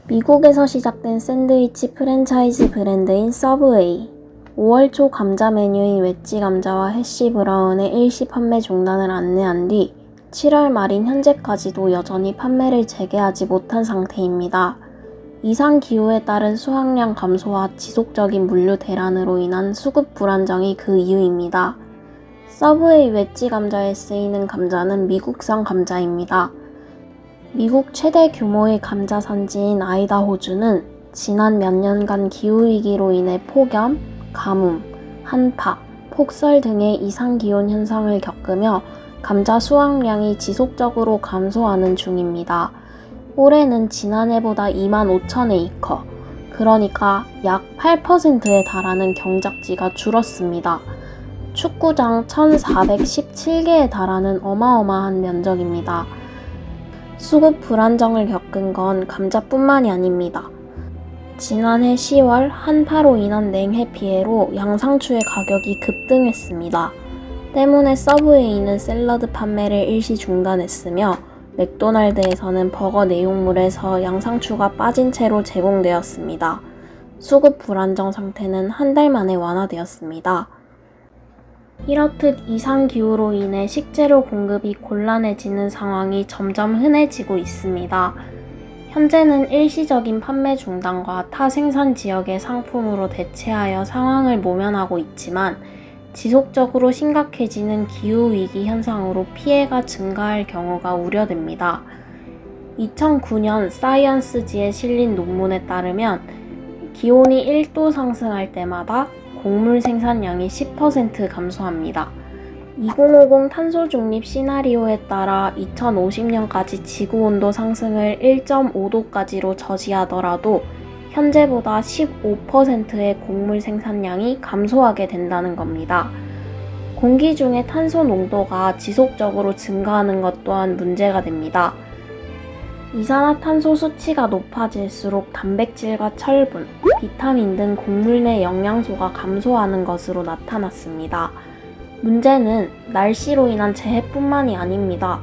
미국에서 시작된 샌드위치 프랜차이즈 브랜드인 서브웨이. 5월 초 감자 메뉴인 웨지 감자와 해시 브라운의 일시 판매 중단을 안내한 뒤 7월 말인 현재까지도 여전히 판매를 재개하지 못한 상태입니다. 이상 기후에 따른 수확량 감소와 지속적인 물류 대란으로 인한 수급 불안정이 그 이유입니다. 서브웨이 웨지 감자에 쓰이는 감자는 미국산 감자입니다. 미국 최대 규모의 감자 산지인 아이다호주는 지난 몇 년간 기후위기로 인해 폭염, 가뭄, 한파, 폭설 등의 이상기온 현상을 겪으며 감자 수확량이 지속적으로 감소하는 중입니다. 올해는 지난해보다 25,000에이커, 그러니까 약 8%에 달하는 경작지가 줄었습니다. 축구장 1,417개에 달하는 어마어마한 면적입니다. 수급 불안정을 겪은 건 감자뿐만이 아닙니다. 지난해 10월 한파로 인한 냉해 피해로 양상추의 가격이 급등했습니다. 때문에 서브웨이는 샐러드 판매를 일시 중단했으며 맥도날드에서는 버거 내용물에서 양상추가 빠진 채로 제공되었습니다. 수급 불안정 상태는 한 달 만에 완화되었습니다. 이렇듯 이상기후로 인해 식재료 공급이 곤란해지는 상황이 점점 흔해지고 있습니다. 현재는 일시적인 판매 중단과 타 생산 지역의 상품으로 대체하여 상황을 모면하고 있지만 지속적으로 심각해지는 기후위기 현상으로 피해가 증가할 경우가 우려됩니다. 2009년 사이언스지에 실린 논문에 따르면 기온이 1도 상승할 때마다 곡물 생산량이 10% 감소합니다. 2050 탄소 중립 시나리오에 따라 2050년까지 지구온도 상승을 1.5도까지로 저지하더라도 현재보다 15%의 곡물 생산량이 감소하게 된다는 겁니다. 공기 중의 탄소 농도가 지속적으로 증가하는 것 또한 문제가 됩니다. 이산화탄소 수치가 높아질수록 단백질과 철분, 비타민 등 곡물 내 영양소가 감소하는 것으로 나타났습니다. 문제는 날씨로 인한 재해뿐만이 아닙니다.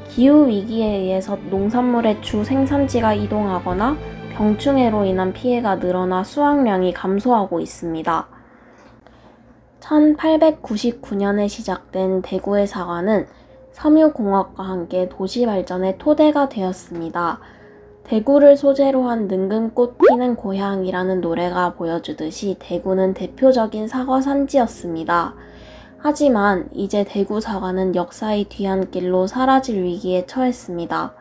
기후위기에 의해서 농산물의 주 생산지가 이동하거나 병충해로 인한 피해가 늘어나 수확량이 감소하고 있습니다. 1899년에 시작된 대구의 사과는 섬유공업과 함께 도시 발전의 토대가 되었습니다. 대구를 소재로 한 능금꽃 피는 고향이라는 노래가 보여주듯이 대구는 대표적인 사과 산지였습니다. 하지만 이제 대구 사과는 역사의 뒤안길로 사라질 위기에 처했습니다.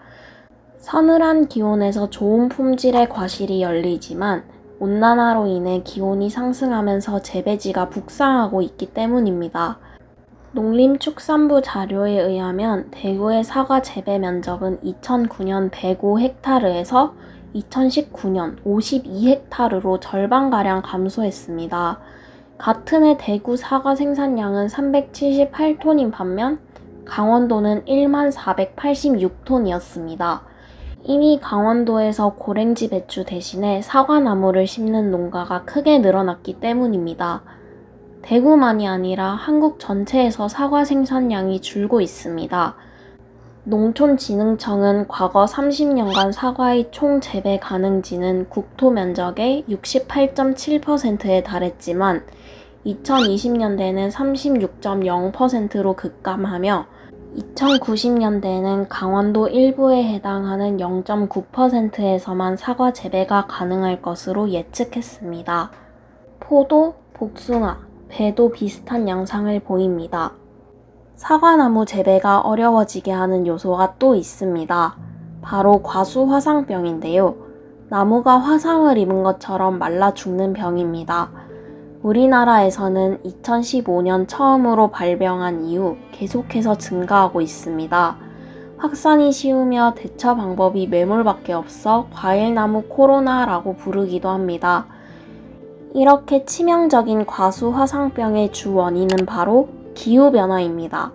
서늘한 기온에서 좋은 품질의 과실이 열리지만 온난화로 인해 기온이 상승하면서 재배지가 북상하고 있기 때문입니다. 농림축산부 자료에 의하면 대구의 사과 재배 면적은 2009년 105헥타르에서 2019년 52헥타르로 절반가량 감소했습니다. 같은 해 대구 사과 생산량은 378톤인 반면 강원도는 1486톤이었습니다. 이미 강원도에서 고랭지 배추 대신에 사과나무를 심는 농가가 크게 늘어났기 때문입니다. 대구만이 아니라 한국 전체에서 사과 생산량이 줄고 있습니다. 농촌진흥청은 과거 30년간 사과의 총 재배 가능지는 국토 면적의 68.7%에 달했지만 2020년대에는 36.0%로 급감하며 2090년대에는 강원도 일부에 해당하는 0.9%에서만 사과 재배가 가능할 것으로 예측했습니다. 포도, 복숭아, 배도 비슷한 양상을 보입니다. 사과나무 재배가 어려워지게 하는 요소가 또 있습니다. 바로 과수화상병인데요. 나무가 화상을 입은 것처럼 말라 죽는 병입니다. 우리나라에서는 2015년 처음으로 발병한 이후 계속해서 증가하고 있습니다. 확산이 쉬우며 대처 방법이 매몰밖에 없어 과일나무 코로나라고 부르기도 합니다. 이렇게 치명적인 과수화상병의 주 원인은 바로 기후변화입니다.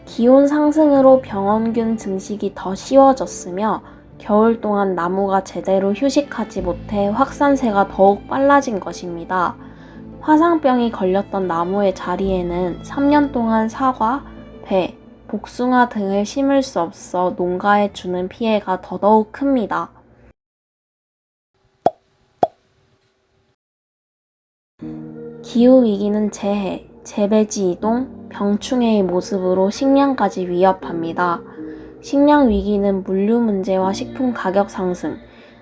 기온 상승으로 병원균 증식이 더 쉬워졌으며 겨울 동안 나무가 제대로 휴식하지 못해 확산세가 더욱 빨라진 것입니다. 화상병이 걸렸던 나무의 자리에는 3년 동안 사과, 배, 복숭아 등을 심을 수 없어 농가에 주는 피해가 더더욱 큽니다. 기후위기는 재해, 재배지 이동, 병충해의 모습으로 식량까지 위협합니다. 식량 위기는 물류 문제와 식품 가격 상승,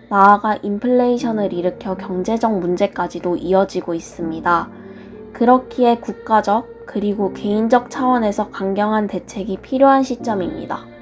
나아가 인플레이션을 일으켜 경제적 문제까지도 이어지고 있습니다. 그렇기에 국가적 그리고 개인적 차원에서 강경한 대책이 필요한 시점입니다.